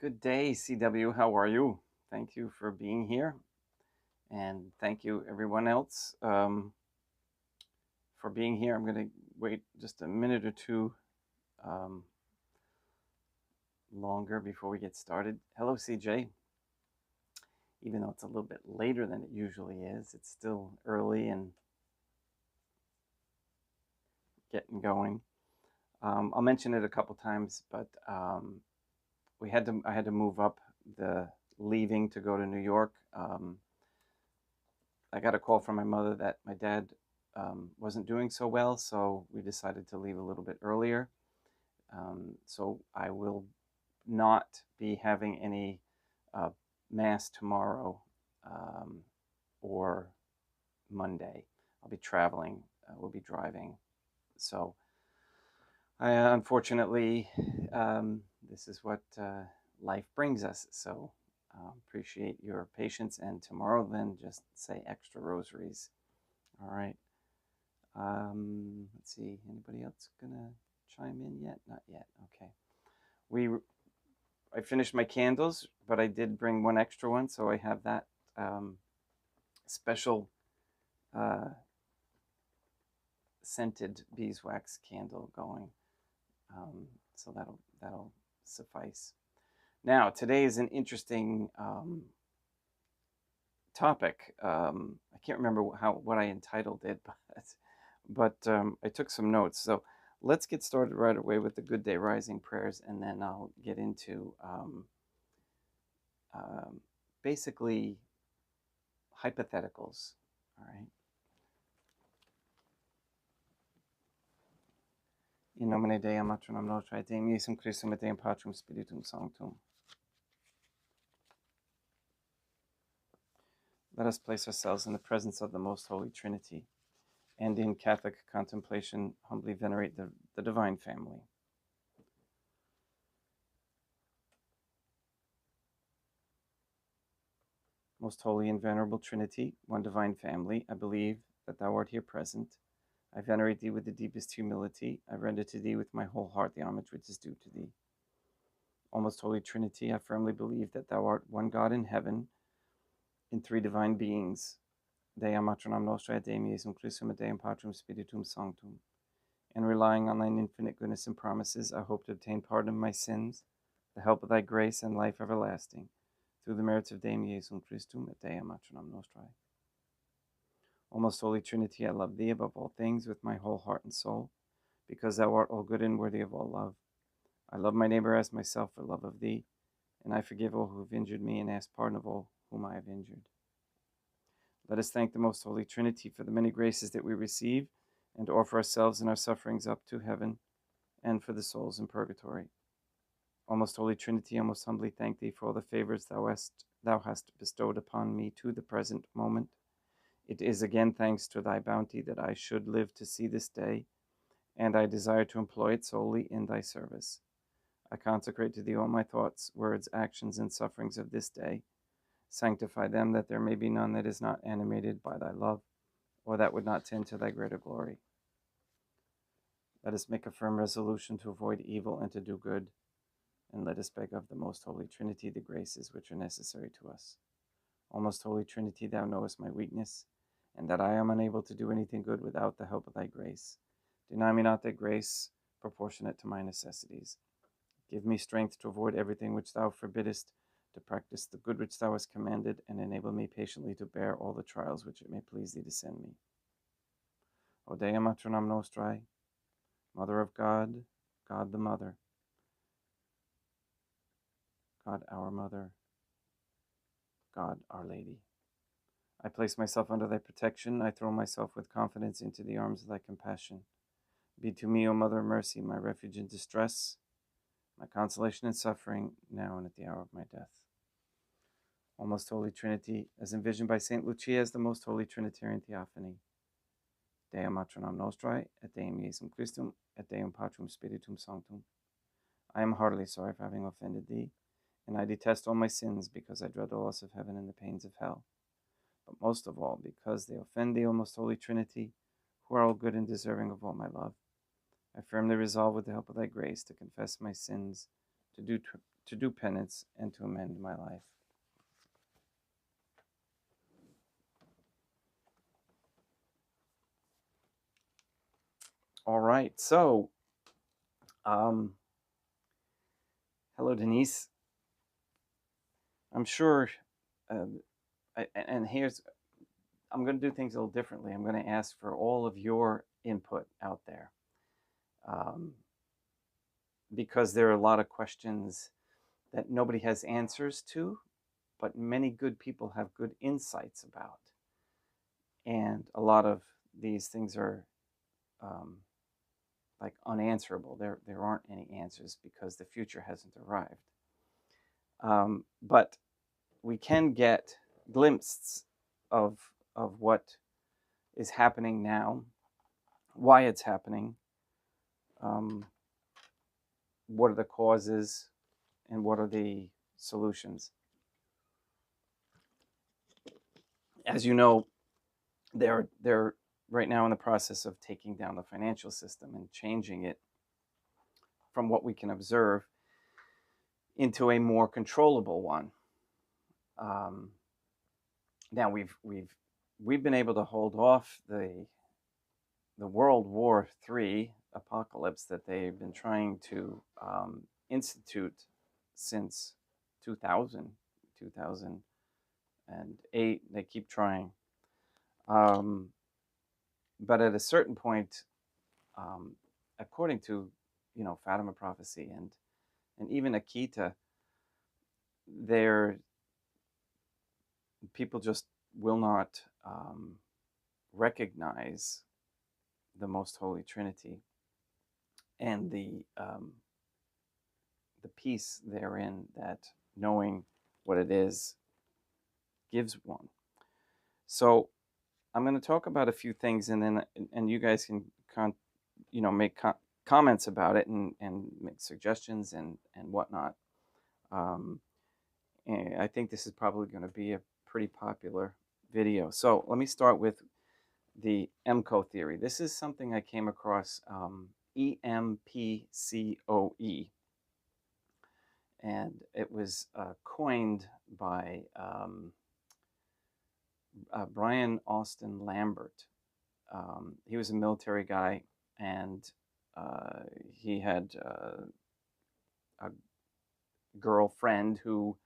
Good day, CW. How are you? Thank you for being here. And thank you, everyone else, for being here. I'm going to wait just a minute or two longer before we get started. Hello, CJ. Even though it's a little bit later than it usually is, it's still early and getting going. I'll mention it a couple times, but I had to move up the leaving to go to New York. I got a call from my mother that my dad wasn't doing so well, so we decided to leave a little bit earlier. So I will not be having any mass tomorrow or Monday. I'll be traveling. We'll be driving. So I unfortunately, this is what life brings us. So appreciate your patience. And tomorrow, then just say extra rosaries. All right. Let's see. Anybody else gonna chime in yet? Not yet. Okay. I finished my candles, but I did bring one extra one, so I have that special scented beeswax candle going. So that'll suffice. Now, today is an interesting topic. I can't remember what I entitled it, but I took some notes. So let's get started right away with the Good Day Rising prayers, and then I'll get into basically hypotheticals. All right. In nomine Dei, Matronum Nostri, et Deum Iesum Christum, et Deum Patrum Spiritum Sanctum. Let us place ourselves in the presence of the Most Holy Trinity, and in Catholic contemplation humbly venerate the Divine Family. Most Holy and Venerable Trinity, one Divine Family, I believe that Thou art here present. I venerate Thee with the deepest humility. I render to Thee with my whole heart the homage which is due to Thee. O Most Holy Trinity, I firmly believe that Thou art one God in heaven, in three divine beings, Dea Matronam Nostra, et Deum Iesum Christum, et Deum Patrum Spiritum Sanctum. And relying on Thine infinite goodness and promises, I hope to obtain pardon of my sins, the help of Thy grace and life everlasting, through the merits of Deum Iesum Christum, et Dea Matronam Nostra. O Most Holy Trinity, I love Thee above all things with my whole heart and soul, because Thou art all good and worthy of all love. I love my neighbor as myself for love of Thee, and I forgive all who have injured me and ask pardon of all whom I have injured. Let us thank the Most Holy Trinity for the many graces that we receive, and offer ourselves and our sufferings up to heaven, and for the souls in purgatory. O Most Holy Trinity, I most humbly thank Thee for all the favors Thou hast bestowed upon me to the present moment. It is again thanks to Thy bounty that I should live to see this day, and I desire to employ it solely in Thy service. I consecrate to Thee all my thoughts, words, actions, and sufferings of this day. Sanctify them, that there may be none that is not animated by Thy love, or that would not tend to Thy greater glory. Let us make a firm resolution to avoid evil and to do good, and let us beg of the Most Holy Trinity the graces which are necessary to us. O Most Holy Trinity, Thou knowest my weakness, and that I am unable to do anything good without the help of Thy grace. Deny me not Thy grace proportionate to my necessities. Give me strength to avoid everything which Thou forbiddest, to practice the good which Thou hast commanded, and enable me patiently to bear all the trials which it may please Thee to send me. O Dea Matronam Nostrae, Mother of God, God the Mother, God our Mother, God our Lady. I place myself under Thy protection. I throw myself with confidence into the arms of Thy compassion. Be to me, O Mother of Mercy, my refuge in distress, my consolation in suffering, now and at the hour of my death. O Most Holy Trinity, as envisioned by St. Lucia as the Most Holy Trinitarian Theophany, Dea Matronam Nostrae, et Deum Iesum Christum, et Deum Patrum Spiritum Sanctum. I am heartily sorry for having offended Thee, and I detest all my sins, because I dread the loss of heaven and the pains of hell. But most of all, because they offend Thee, O Most Holy Trinity, who are all good and deserving of all my love. I firmly resolve, with the help of Thy grace, to confess my sins, to do to do penance and to amend my life. All right, so hello, Denise. I'm sure, and here's, I'm going to do things a little differently. I'm going to ask for all of your input out there, because there are a lot of questions that nobody has answers to, but many good people have good insights about. And a lot of these things are like unanswerable. There aren't any answers because the future hasn't arrived. But we can get glimpses of what is happening now, why it's happening, what are the causes, and what are the solutions. As you know, they're right now in the process of taking down the financial system and changing it from what we can observe into a more controllable one. Now we've been able to hold off the World War III apocalypse that they've been trying to institute since 2000, 2008. They keep trying. But at a certain point, according to, Fatima prophecy and even Akita, people just will not recognize the Most Holy Trinity and the peace therein that knowing what it is gives one. So I'm going to talk about a few things, and you guys can make comments about it and make suggestions and whatnot. And I think this is probably going to be a pretty popular video. So let me start with the EMCO theory. This is something I came across, EMPCOE, and it was coined by Brian Austin Lambert. He was a military guy, and he had a girlfriend who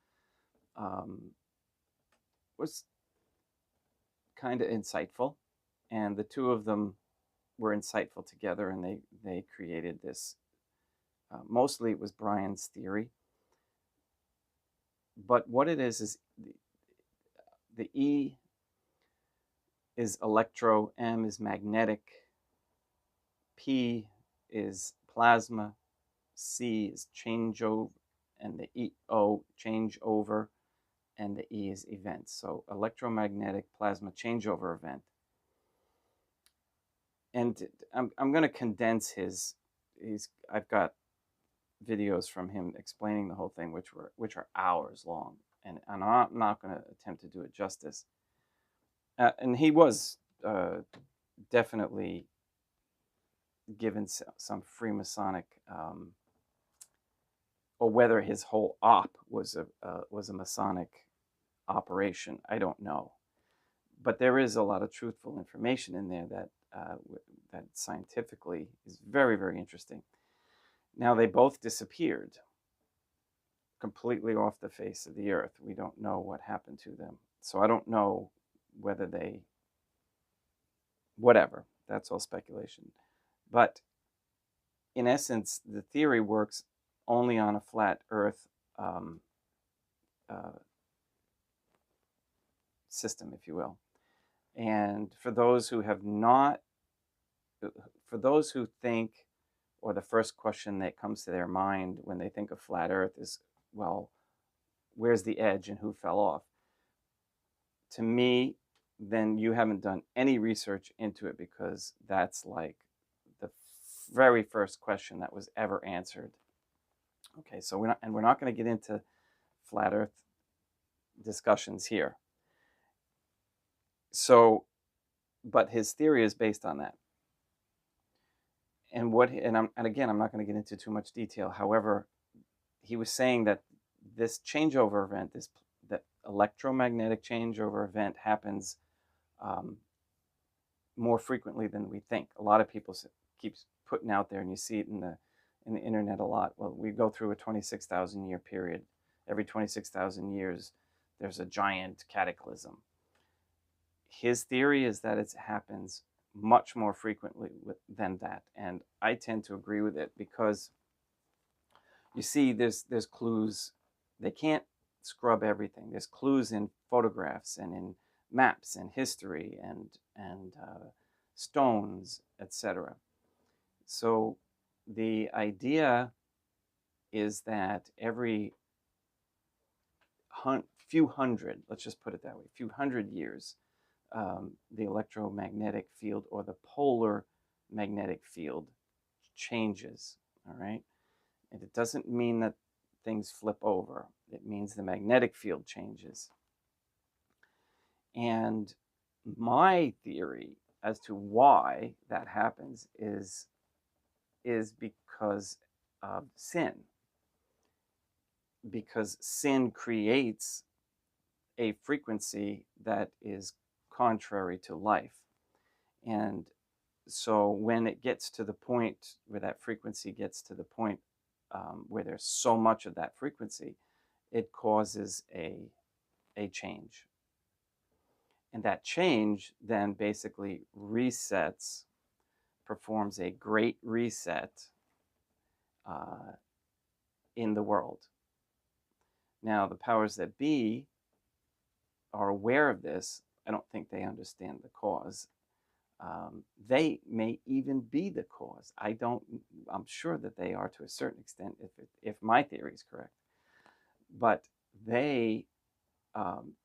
was kind of insightful, and the two of them were insightful together, and they created this. Mostly it was Brian's theory, but what it is the E is electro, M is magnetic, P is plasma, C is changeover, and the O changeover, and the E is event. So electromagnetic plasma changeover event. And I'm going to condense I've got videos from him explaining the whole thing, which are hours long, and I'm not going to attempt to do it justice. And he was definitely given some Freemasonic, or whether his whole op was a Masonic operation, I don't know. But there is a lot of truthful information in there that scientifically is very, very interesting. Now, they both disappeared completely off the face of the earth. We don't know what happened to them. So I don't know whether whatever, that's all speculation. But in essence, the theory works only on a flat earth system, if you will. And for those who think, or the first question that comes to their mind when they think of flat earth is, well, where's the edge and who fell off? To me, then you haven't done any research into it, because that's like the very first question that was ever answered. Okay, so we're not going to get into flat earth discussions here. So, but his theory is based on that. And again, I'm not going to get into too much detail. However, he was saying that this changeover event, that electromagnetic changeover event happens more frequently than we think. A lot of people keep putting out there, and you see it in the internet a lot. Well, we go through a 26,000 year period. Every 26,000 years, there's a giant cataclysm. His theory is that it happens much more frequently than that, and I tend to agree with it, because you see, there's clues. They can't scrub everything. There's clues in photographs and in maps and history and stones, etc. So the idea is that every few hundred, let's just put it that way, few hundred years, the electromagnetic field, or the polar magnetic field, changes. All right. And it doesn't mean that things flip over. It means the magnetic field changes. And my theory as to why that happens is because of sin. Because sin creates a frequency that is contrary to life. And so when it gets to the point where that frequency gets to the point where there's so much of that frequency, it causes a change. And that change then basically resets, performs a great reset in the world. Now, the powers that be are aware of this. I don't think they understand the cause. They may even be the cause. I'm sure that they are to a certain extent, if my theory is correct. But they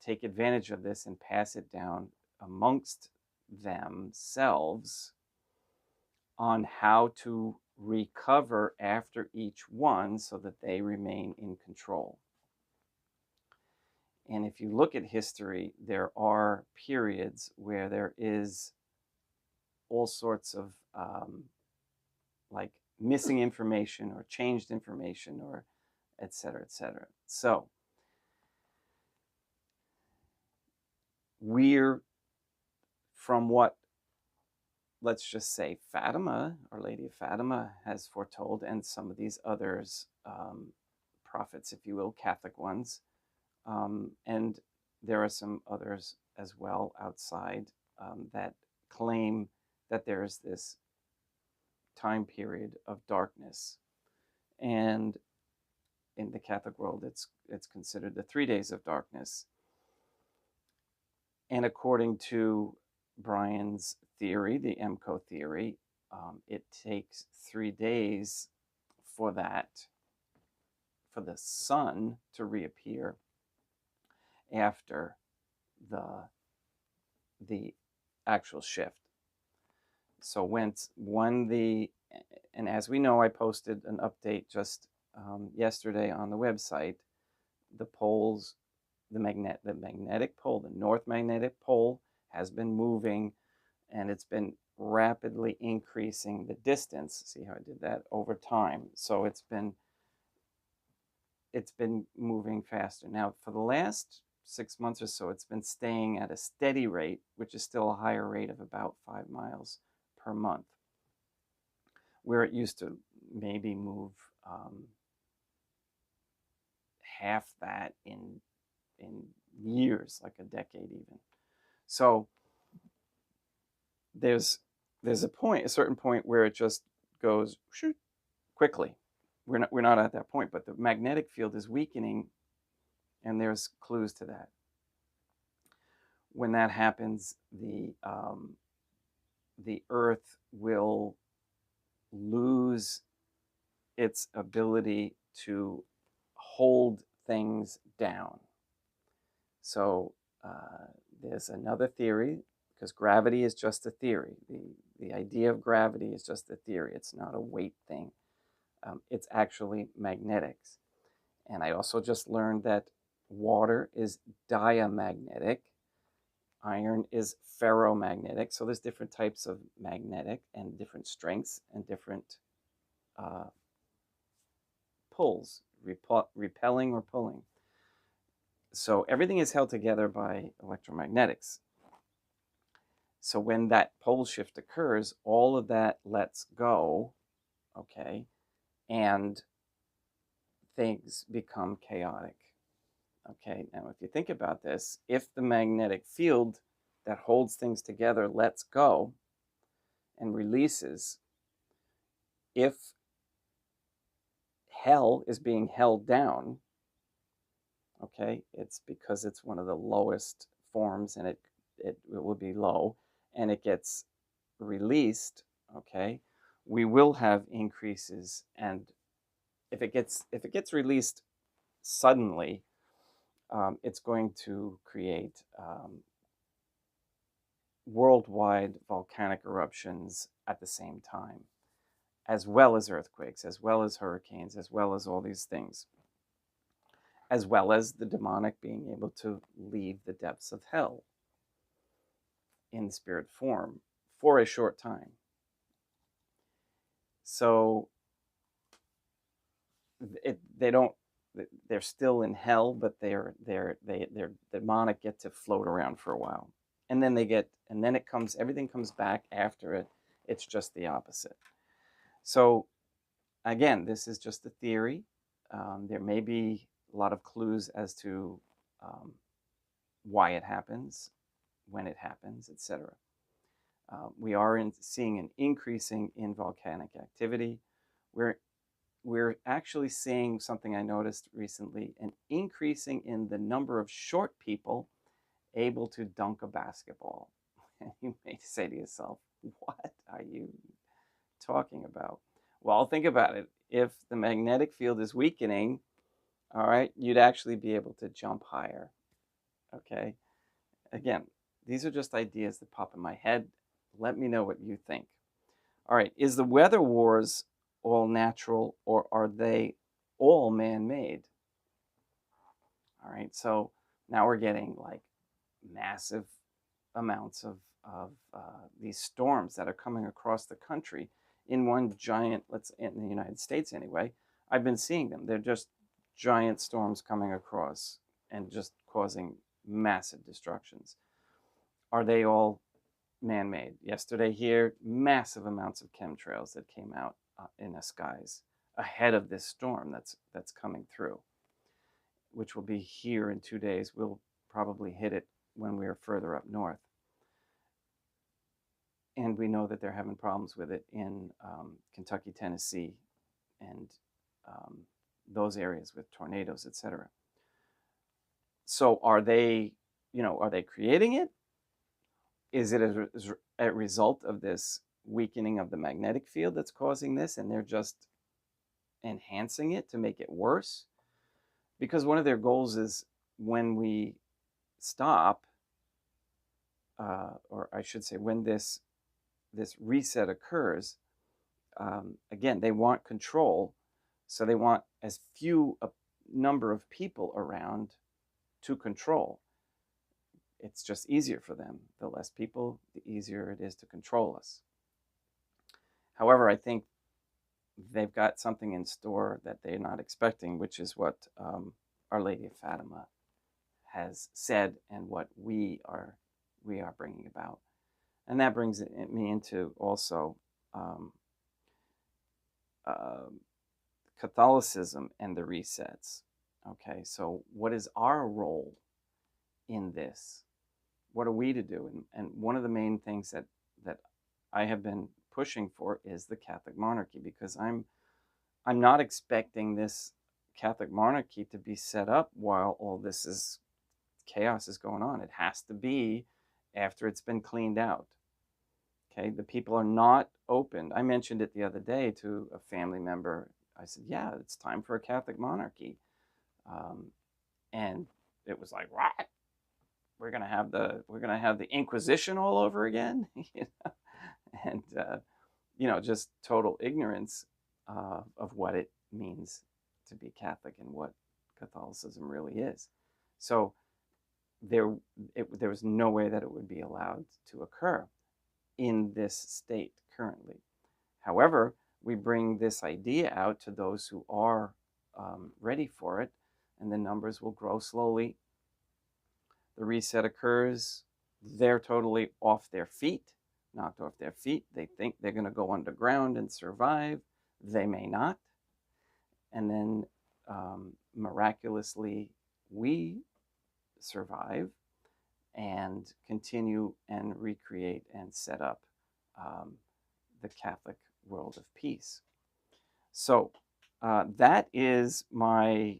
take advantage of this and pass it down amongst themselves on how to recover after each one so that they remain in control. And if you look at history, there are periods where there is all sorts of like missing information or changed information, or et cetera, et cetera. So we're, from what, let's just say, Fatima, Our Lady of Fatima, has foretold, and some of these others, prophets, if you will, Catholic ones, and there are some others as well outside that claim that there is this time period of darkness. And in the Catholic world, it's considered the 3 days of darkness. And according to Brian's theory, the MCO theory, it takes 3 days for the sun to reappear after the actual shift. So and as we know, I posted an update just yesterday on the website. The poles, the magnetic pole, the north magnetic pole, has been moving, and it's been rapidly increasing the distance. See how I did that over time? So it's been moving faster. Now, for the last 6 months or so, it's been staying at a steady rate, which is still a higher rate of about 5 miles per month, where it used to maybe move half that in years, like a decade even. So there's a certain point where it just goes quickly. We're not at that point, but the magnetic field is weakening, and there's clues to that. When that happens, the Earth will lose its ability to hold things down. So there's another theory, because gravity is just a theory. The idea of gravity is just a theory. It's not a weight thing. It's actually magnetics. And I also just learned that water is diamagnetic. Iron is ferromagnetic. So there's different types of magnetic and different strengths and different pulls, repelling or pulling. So everything is held together by electromagnetics. So when that pole shift occurs, all of that lets go, okay, and things become chaotic. Okay, now if you think about this, if the magnetic field that holds things together lets go and releases, if hell is being held down, okay, it's because it's one of the lowest forms, and it will be low, and it gets released, okay, we will have increases. And if it gets released suddenly, it's going to create worldwide volcanic eruptions at the same time, as well as earthquakes, as well as hurricanes, as well as all these things, as well as the demonic being able to leave the depths of hell in spirit form for a short time. So they're still in hell, but their demonic get to float around for a while, and then everything comes back after it. It's just the opposite. So again, this is just a theory. There may be a lot of clues as to why it happens, when it happens, etc. We are seeing an increasing in volcanic activity. We're actually seeing something I noticed recently, an increasing in the number of short people able to dunk a basketball. And you may say to yourself, what are you talking about? Well, think about it. If the magnetic field is weakening, all right, you'd actually be able to jump higher. Okay. Again, these are just ideas that pop in my head. Let me know what you think. All right. Is the weather wars all natural, or are they all man-made? All right. So now we're getting like massive amounts of these storms that are coming across the country in one giant, in the United States anyway. I've been seeing them. They're just giant storms coming across and just causing massive destructions. Are they all man-made? Yesterday here, massive amounts of chemtrails that came out in the skies ahead of this storm that's coming through, which will be here in 2 days. We'll probably hit it when we're further up north. And we know that they're having problems with it in Kentucky, Tennessee, and those areas with tornadoes, etc. So are they creating it? Is it a result of this weakening of the magnetic field that's causing this, and they're just enhancing it to make it worse? Because one of their goals is, when we stop, or I should say, when this reset occurs, again, they want control, so they want as few a number of people around to control. It's just easier for them. The less people, the easier it is to control us. However, I think they've got something in store that they're not expecting, which is what Our Lady of Fatima has said, and what we are bringing about. And that brings me into also Catholicism and the resets. Okay, so what is our role in this? What are we to do? And one of the main things that I have been pushing for is the Catholic monarchy, because I'm not expecting this Catholic monarchy to be set up while all this chaos is going on. It has to be after it's been cleaned out. Okay, the people are not open. I mentioned it the other day to a family member. I said, yeah, it's time for a Catholic monarchy. And it was like, what? We're gonna have the Inquisition all over again? And just total ignorance of what it means to be Catholic and what Catholicism really is. So there was no way that it would be allowed to occur in this state currently. However, we bring this idea out to those who are ready for it, and the numbers will grow slowly. The reset occurs. They're totally off their feet, knocked off their feet. They think they're going to go underground and survive. They may not. And then miraculously, we survive and continue and recreate and set up the Catholic world of peace. So that is my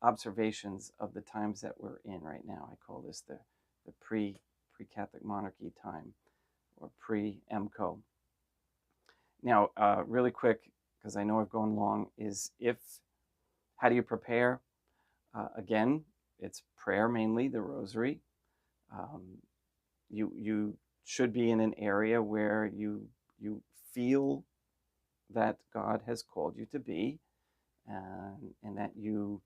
observations of the times that we're in right now. I call this the pre-Catholic monarchy time, or pre-MCO. Now, really quick, because I know I've gone long, is how do you prepare? Again, it's prayer mainly, the rosary. You should be in an area where you feel that God has called you to be, and that you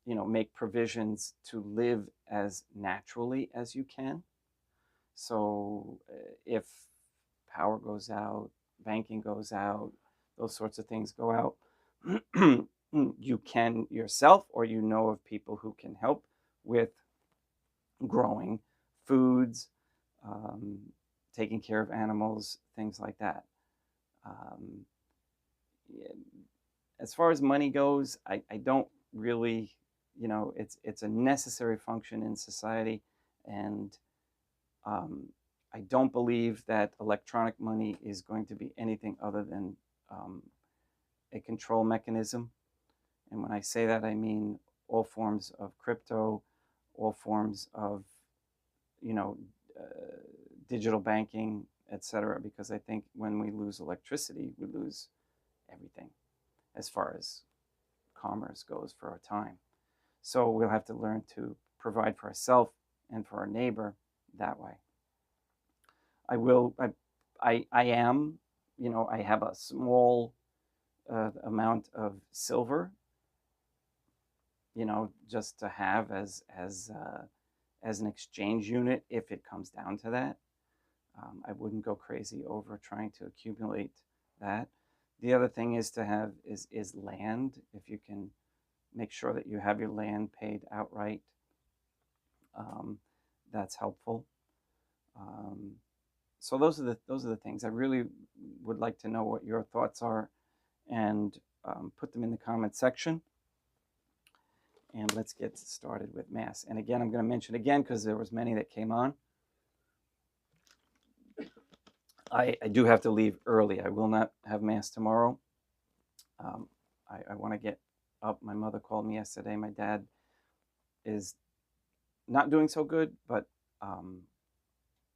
make provisions to live as naturally as you can. So if power goes out, banking goes out, those sorts of things go out, you can yourself, or you know of people who can help with growing foods, taking care of animals, things like that. As far as money goes, I don't really, it's a necessary function in society, and I don't believe that electronic money is going to be anything other than a control mechanism. And when I say that, I mean all forms of crypto, all forms of, digital banking, etc. Because I think when we lose electricity, we lose everything as far as commerce goes for a time. So we'll have to learn to provide for ourselves and for our neighbor that way. I have a small amount of silver, just to have as an exchange unit if it comes down to that. I wouldn't go crazy over trying to accumulate that. The other thing is to have is land. If you can make sure that you have your land paid outright, that's helpful. So those are the things. I really would like to know what your thoughts are, and put them in the comment section. And let's get started with Mass. And again, I'm going to mention again, because there was many that came on, I do have to leave early. I will not have Mass tomorrow. I want to get up. My mother called me yesterday. My dad is not doing so good, but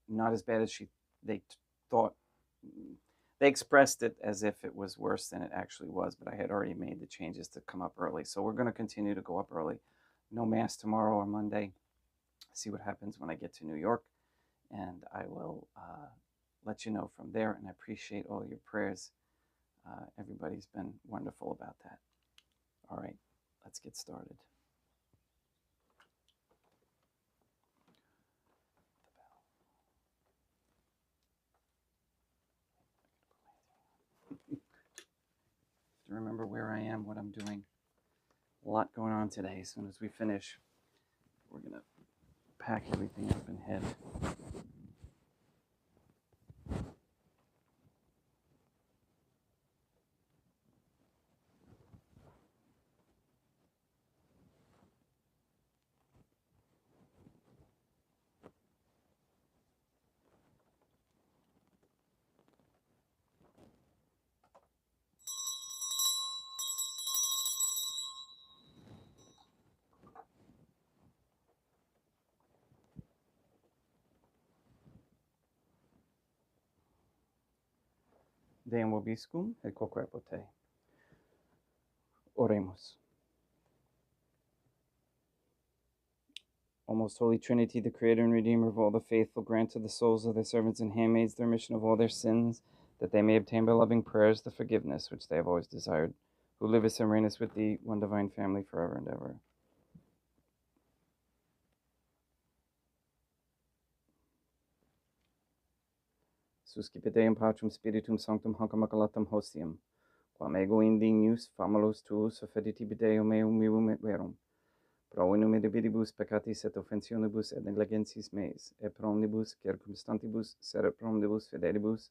not as bad as they thought. They expressed it as if it was worse than it actually was, but I had already made the changes to come up early. So we're going to continue to go up early. No Mass tomorrow or Monday. See what happens when I get to New York, and I will let you know from there. And I appreciate all your prayers. Everybody's been wonderful about that. All right, let's get started. To remember where I am, what I'm doing. A lot going on today. As soon as we finish, we're going to pack everything up and head. Deum vobiscum et quo corpo te. Oremus. O most holy Trinity, the Creator and Redeemer of all the faithful, grant to the souls of their servants and handmaids the remission of all their sins, that they may obtain by loving prayers the forgiveness which they have always desired, who livest and reignest with thee, one divine family, forever and ever. Suscipite Deum Patrum Spiritum Sanctum Hanc Immaculatum Hostium. quam ego indignus famulus tuus offeriti Deum meum vivum et verum, pro in nume dividibus peccatis et offensionibus et negligencies meis, et pro omnibus circumstantibus seret pro omnibus fidelibus,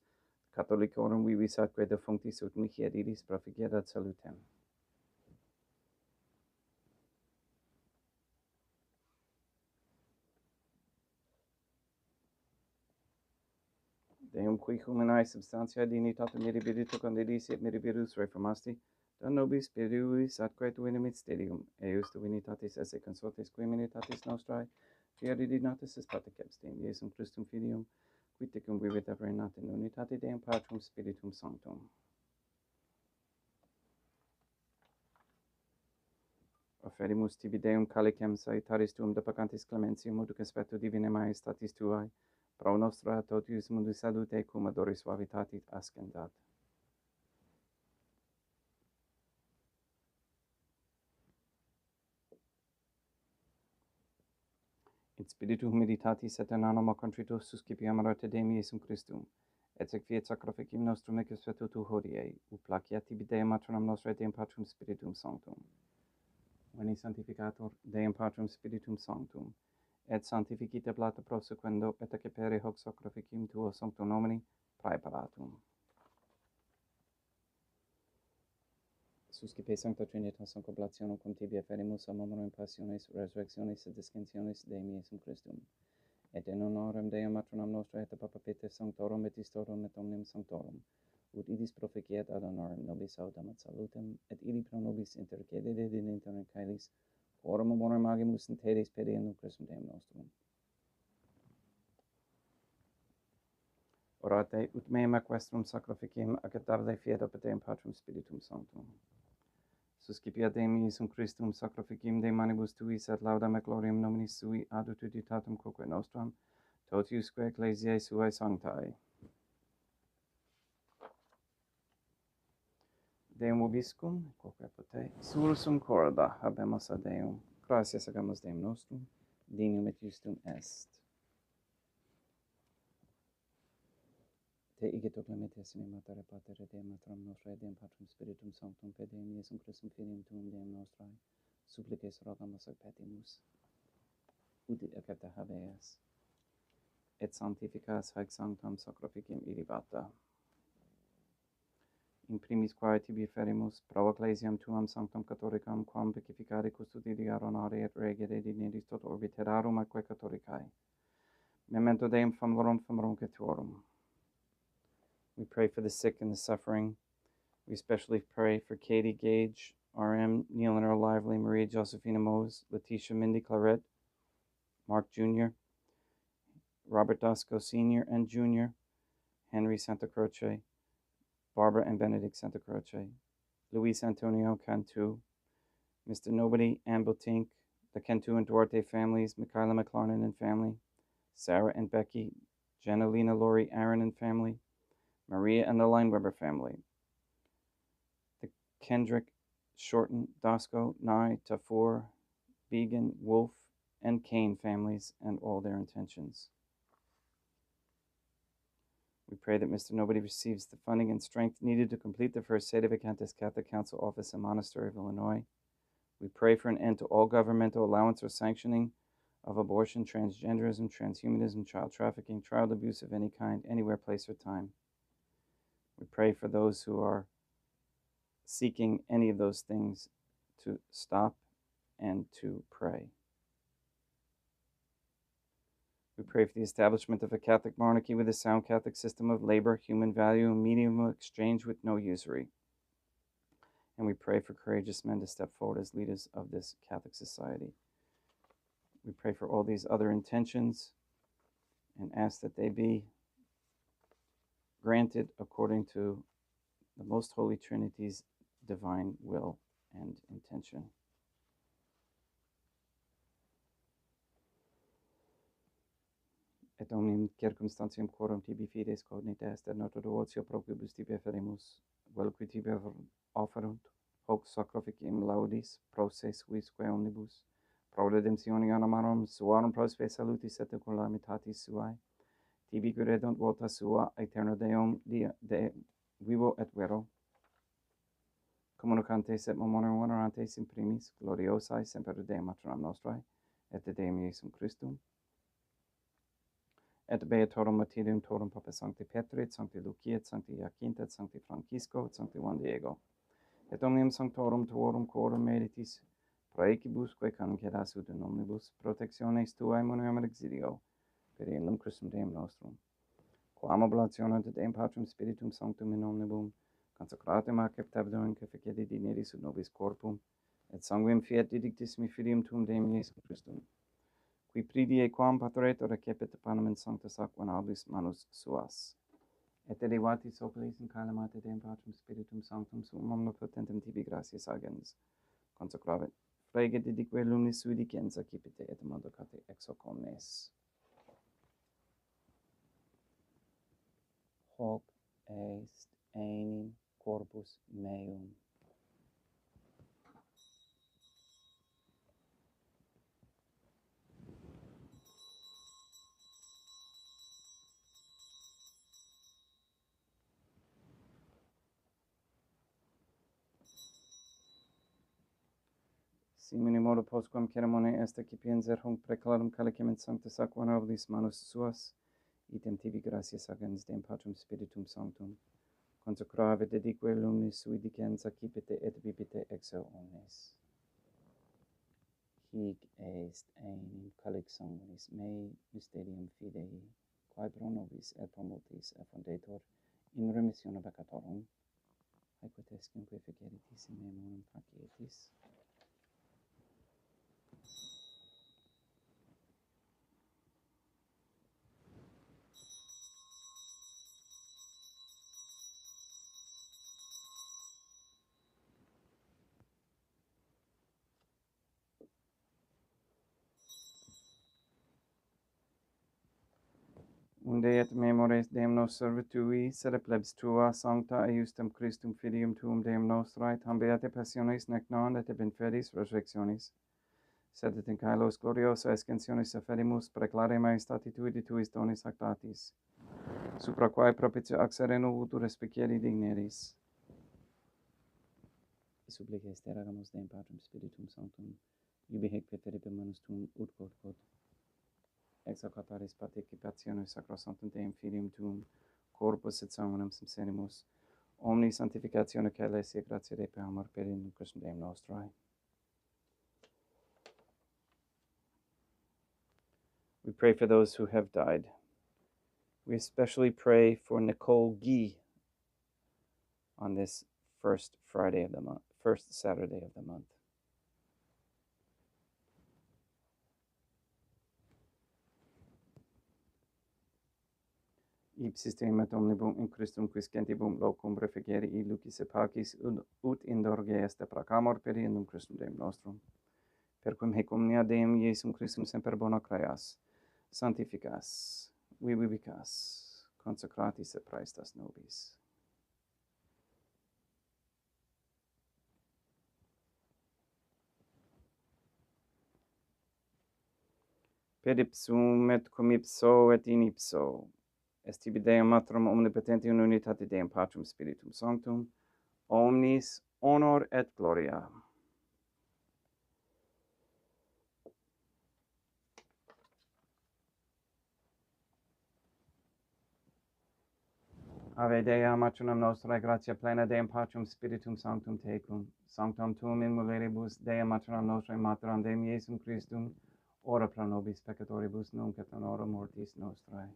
Catholicorum vivis atque defunctis ut mihi et iris proficerat salutem. Deum qui humanae substantiae dignitatem mirabilito condidis et mirabilis reformasti, da nobis spiritus atque tu inimit stadium, eius divinitatis esse consortes qui minitatis nostrae, fieri dignatis est pater capstem, Iesum Christum Filium, qui tecum vivit et reinat in unitate Deum Patrum Spiritum Sanctum. Offerimus tibi Deum calicem salutaris tuum depacantis clementium ut conspectu divinae majestatis tuae, pro nostra totius mundus salute cum adoris suavitatis ascendat. In spiritu humilitatis et in animo contrito suscipiamur te Deum Iesum Christum, et sec fiat sacrificium nostrum et conspectu tu hodie, ut placiat tibi Deum matronam nostrae Deum Patrum Spiritum Sanctum. Veni sanctificator Deum Patrum Spiritum Sanctum, et sanctificite plata prosequendo, et accepere hoc sacrificium tuo sanctum nomini praeparatum. Suscipe Sancta Trinitas concoblationem cum tibi efferimus a memoram passiones, resurrectionis et descensionis Deum Iesum Christum, et in honorem Deum matronam nostrae et Papa Peter Sanctorum et Istorum et omnium Sanctorum, ut idis proficiat ad honorem nobis audamat salutem, et ili pro nobis intercedere in interne caelis, quorum amorem agimus in tedes pediam Christum Deum nostrum. Orate ut meam equestrum sacrificium ac et tarde fiat op Deum Patrum Spiritum Sanctum. Suscipiat Deum Iesum Christum sacrificium de manibus tuis et laudam et gloriam nominis sui ad utilitatem quoque nostram, totiusque ecclesiae suae sanctae. Deum vobiscum, quoque pote, sursum corda habemus a Deum. Gratias agamus Deum nostrum, dignum et justum est. Te igitur clementissime Mater et Pater et Deum matronam nostrae Deum Patrum Spiritum Sanctum per Deum Iesum Christum Filium tuum Deum nostrae, supplices rogamus et petimus, ut accepta habeas, et sanctificas haec sanctam sacrificium ilibata. In primis quae tibi ferimus, pro ecclesiam tuam sanctam catholicam, quam beatificare custodiare honore et regere dignitas tot orbi terrarum atque catholicae. Memento Deum famorum tuorum. We pray for the sick and the suffering. We especially pray for Katie Gage, RM, Neil and Earl Lively, Maria Josephina Mose, Letitia Mindy Claret, Mark Jr., Robert Dosco Sr. and Jr., Henry Santa Croce, Barbara and Benedict Santa Croce, Luis Antonio Cantu, Mr. Nobody, Anne Botink, the Cantu and Duarte families, Michaela McLarnon and family, Sarah and Becky, Janelina Lori Aaron and family, Maria and the Lineweber family, the Kendrick, Shorten, Dosco, Nye, Tafur, Began, Wolf, and Kane families and all their intentions. We pray that Mr. Nobody receives the funding and strength needed to complete the first Sede Vacantis Catholic Council office in Monastery of Illinois. We pray for an end to all governmental allowance or sanctioning of abortion, transgenderism, transhumanism, child trafficking, child abuse of any kind, anywhere, place, or time. We pray for those who are seeking any of those things to stop and to pray. We pray for the establishment of a Catholic monarchy with a sound Catholic system of labor, human value, and medium of exchange with no usury. And we pray for courageous men to step forward as leaders of this Catholic society. We pray for all these other intentions and ask that they be granted according to the Most Holy Trinity's divine will and intention. Et omnium circumstantium quorum tibi fides cognita est, et nota devotio proquibus tibi ferimus, velqui tibi offerunt, hoc sacrificium laudis, pro se suisque omnibus, pro redemptione animarum suarum prospe salutis et calamitatis suae, tibi credunt vota sua, aeterno Deum, de vivo et vero, Communicantes et memoriam venerantes in primis, gloriosae semper Deum maternam nostrae, et Deum Iesum Christum, et beatorum martyrium torum Papa Sancti Petri, et Sancti Lucia, et Sancti Jacinta, et Sancti Francisco, et Sancti Juan Diego, et omnium sanctorum tuorum quorum meritis, praecibusque cancedas ut in omnibus protectiones tuae muniam exilio, per illum Christum Deum nostrum, quam oblatione de Deum Patrum Spiritum Sanctum in omnibus, consecratum acceptabile in efficere dineris ut nobis corpum, et sanguinem fiat didictissimi filium tuum Deum Iesum Christum, qui pridie quam pastoretur recepit panem in sanctus aqua nobis manus suas, et elevatis oculis in calamate Deum Patrum Spiritum Sanctum suum omnipotentem tibi gratias agens, consecravit frege didique lumnis sui dicenza cipite et mandocate ex hoc omnes. Hoc est enim corpus meum. Simini modo postquam ceremoniae est excipienser hunc preclarum calicem in sanctus aqua nobis manus suas, item tibi gratias agens Deum Patrum Spiritum Sanctum, consecravit dedique lumnis sui dicenza cipite et bibite exo omnes. Hic est enim calix sanguinis mei mysterium fidei, quae pro nobis et pro multis effundetur in remissione peccatorum, haequo tescunque feceritis in memoram facietis. Unde et memores Deum nos servitui, sed plebs tua sancta eiustem Christum filium tuum Deum nostrae, tam beate passiones nec non et in fedis resurrectionis, sed et in caelos gloriosa escensionis affedimus preclare maestati tui de tuis donis actatis, supra quae propitio ac sereno utur respicieri digneris. Supplices te ragamus Deum Patrum Spiritum Sanctum, ibi hic preferibile manus tuum ut quod ex hoc apparis participationis sacrosanctum Deum Filium tuum, corpus et sanguinem sincerimus, omni sanctificatione caeles et gratia Dei per amor per in Christum Deum nostrae. We pray for those who have died. We especially pray for Nicole Guy on this first Saturday of the month. Ipsis Deum et omnibus in Christum quis gentibum locum reficere lucis et pacis ut indorge est pracamor per in Christum Deum nostrum. Per quum hic omnia Deum Iesum Christum semper bona creas, sanctificas, vivicas, consecratis et praestas nobis. Per ipsum et cum ipso et in ipso, est tibi Deum Matrum omnipotenti in unitate Deum Patrum Spiritum Sanctum, omnis honor et gloria. Ave Dea, matronam nostrae, gratia plena Deum Patrum Spiritum Sanctum tecum, sanctum tuum in mulieribus, Dea matronam nostrae, materam Deum Iesum Christum, ora pro nobis peccatoribus, nunc et in hora mortis nostrae.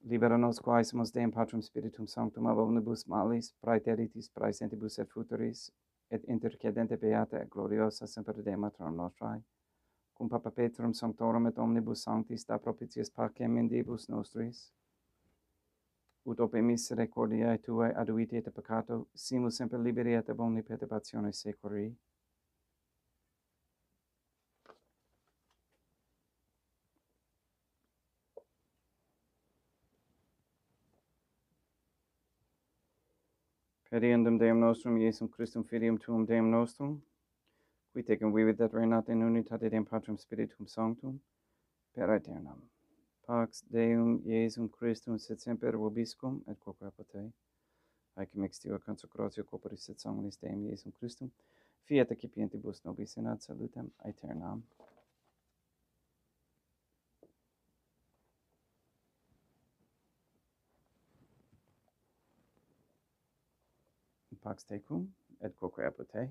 Libera nos quaesimus Deum Patrum Spiritum Sanctum ab omnibus malis, praeteritis, praesentibus et futuris, et intercedente beata et gloriosa semper Dea matronam nostrae, cum Papa Petrum Sanctorum et omnibus sanctis da propitiis pacem in Deibus nostris, ut ope misericordiae tuae aduite et peccato, simus semper liberi et ab omni perturbatione securi. Per eundem Deum nostrum, Iesum Christum Filium tuum Deum nostrum, qui tecum vivit et reinat in unitate Deum Patrum Spiritum Sanctum, per aeternam. Pax Deum Iesum Christum sit semper vobiscum et quoque apud te. haec mixtio consecratio corporis et sanguinis Deum Iesum Christum, fiat accipientibus nobis in ad salutem aeternam. Pax tecum, et quoque apud te.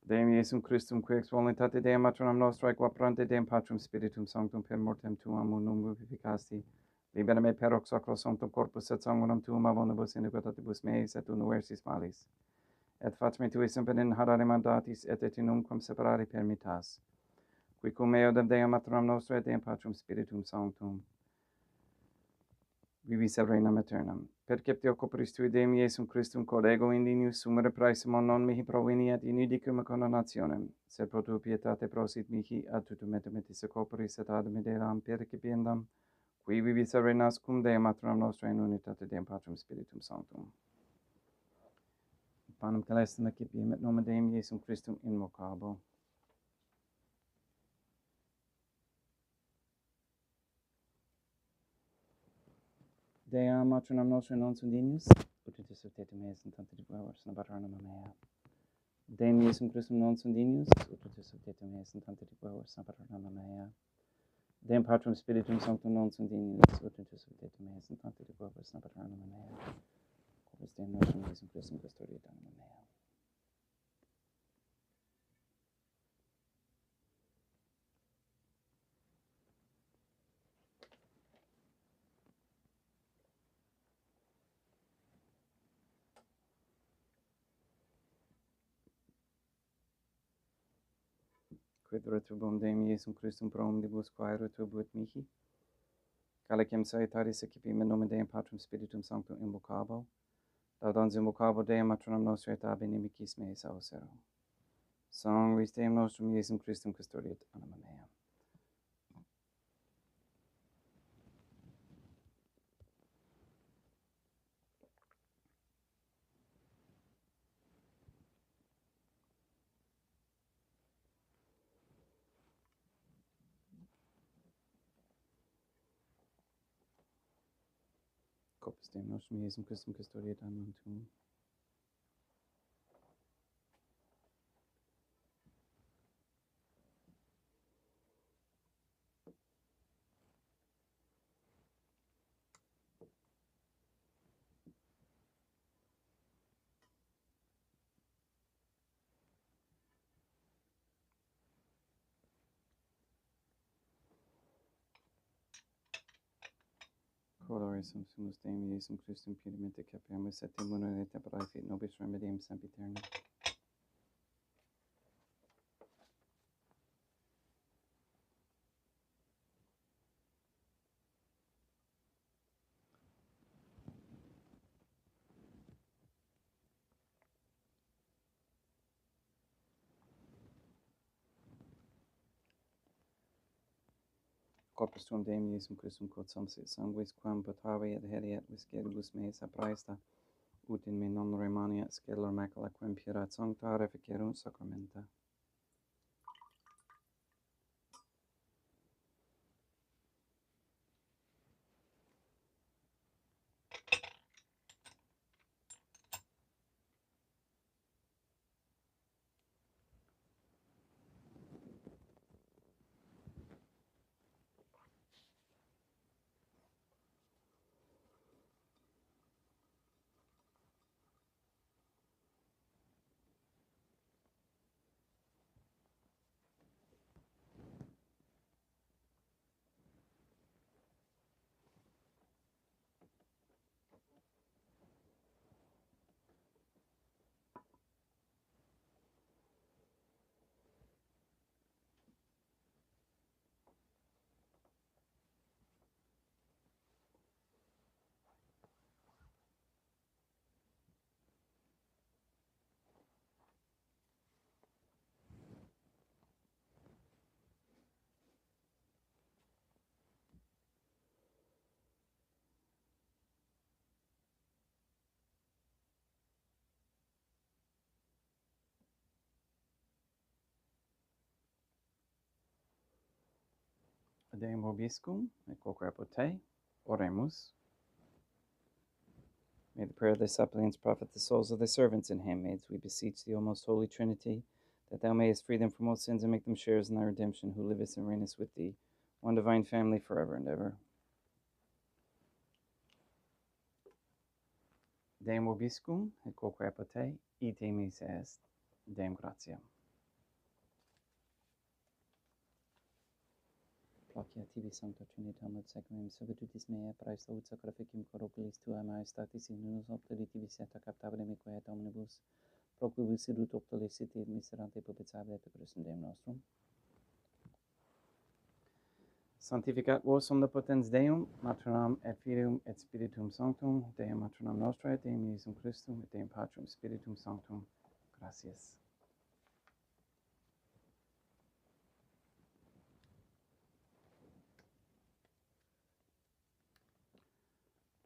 Deum Iesum Christum, qui ex voluntate Deum matronam nostrae, qua prante Deum Patrum Spiritum Sanctum per mortem tuam unum vivificasti, libera me per hoc sacro sanctum corpus et sanguinum tuum avonibus iniquitatibus meis et universis malis. Et fac me tui semper in harare mandatis et numquam separare permittas, qui cum eodem Deum matronam nostrae Deum Patrum Spiritum Sanctum, vivis et regnam aeternam. Perceptio corporis tui Deum Iesum Christum, quod ego indinius sumere praesumon non mihi provini ad inudicum condonationem, sed pro tua pietate prosit mihi ad tutum et metis corporis et ad mederam percipiendam, qui vivis et regnas cum Deum matronam nostrae in unitate Deum Patrum Spiritum Sanctum. Panem celestum accipiem et nomen Deum Iesum Christum invocabo. Deum matronam nostrae non sundinius, ut in subtetum eis in tanta dibuavos nabaranum mea. Deum Iesum Christum non sundinius, ut in subtetum eis in tanta dibuavos nabaranum mea. Deum Patrum Spiritum Sanctum non sundinius, ut in subtetum eis in tanta dibuavos nabaranum mea. Corpus Deum nostrum Iesum Christum custodiet anima mea. Quid retrubum Deum Iesum Christum pro omnibus quae retribuit mihi, calicem saetaris accipim in nomen Deum Patrum Spiritum Sanctum invocabo, laudans invocabo Deum matronam nostrae et ab inimicis meis ausero. Sanguis Deum nostrum Iesum Christum custodiet anima mea. Corpus Deum nostrum Iesum Christum custodiet animam tuum. Colore sumus Deum Iesum Christum purimente capiamus et immuno et tempore fit nobis remedium sempiternum. Corpus tuum Deum Iesum Christum quod samsit sanguis quam potavi et heriat visceribus meis apraesta, ut in me non remaniat scelor macula quem purat sancta reficerunt sacramenta. Deum vobiscum, et quoque apud te, oremus. May the prayer of thy suppliants profit the souls of thy servants and handmaids. We beseech thee, O most holy Trinity, that thou mayest free them from all sins and make them sharers in thy redemption, who livest and reignest with thee, one divine family, forever and ever. Deum vobiscum, et quoque apote, ite mise est. Deum gratiam. Placia tibi sancta Trinitam et sacramentum servitutis mea praesto ut sacrificium corporis tua maestatis in unus opteri tibi seta captabile me quae et omnibus proquibus idut optoliciti et miserante propitiabile et Christum Deum nostrum. Sanctificat vos omnipotens Deum, Maternam et Filium et Spiritum Sanctum, Deum Maternam Nostrae, Deum Iesum Christum, et Deum Patrum Spiritum Sanctum. Gratias.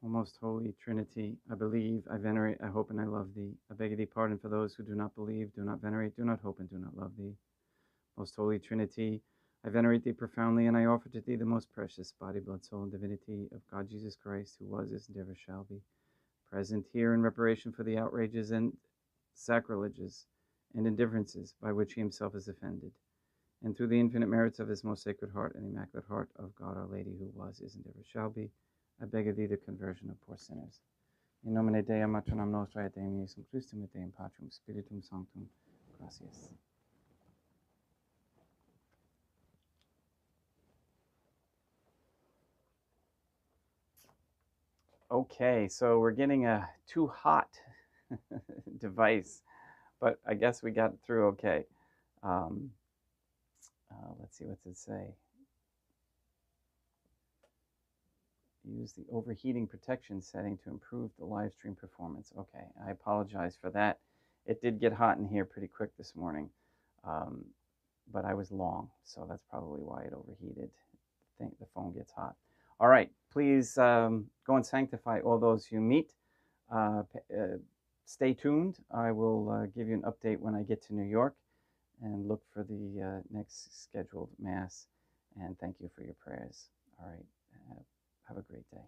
O most holy Trinity, I believe, I venerate, I hope, and I love thee. I beg of thee pardon for those who do not believe, do not venerate, do not hope, and do not love thee. Most holy Trinity, I venerate thee profoundly, and I offer to thee the most precious body, blood, soul, and divinity of God Jesus Christ, who was, is, and ever shall be, present here in reparation for the outrages and sacrileges and indifferences by which he himself is offended, and through the infinite merits of his most sacred heart and immaculate heart of God our Lady, who was, is, and ever shall be, I beg of thee the conversion of poor sinners. In nomine Dei, maternam nostrae, et Deum Iesum Christum, et Deum Patrum Spiritum Sanctum. Gratias. Okay, so we're getting a too hot device, but I guess we got through okay. Let's see, what's it say? Use the overheating protection setting to improve the live stream performance. Okay, I apologize for that. It did get hot in here pretty quick this morning, but I was long, so that's probably why it overheated. I think the phone gets hot. All right, please go and sanctify all those you meet. Stay tuned. I will give you an update when I get to New York, and look for the next scheduled Mass. And thank you for your prayers. All right. Have a great day.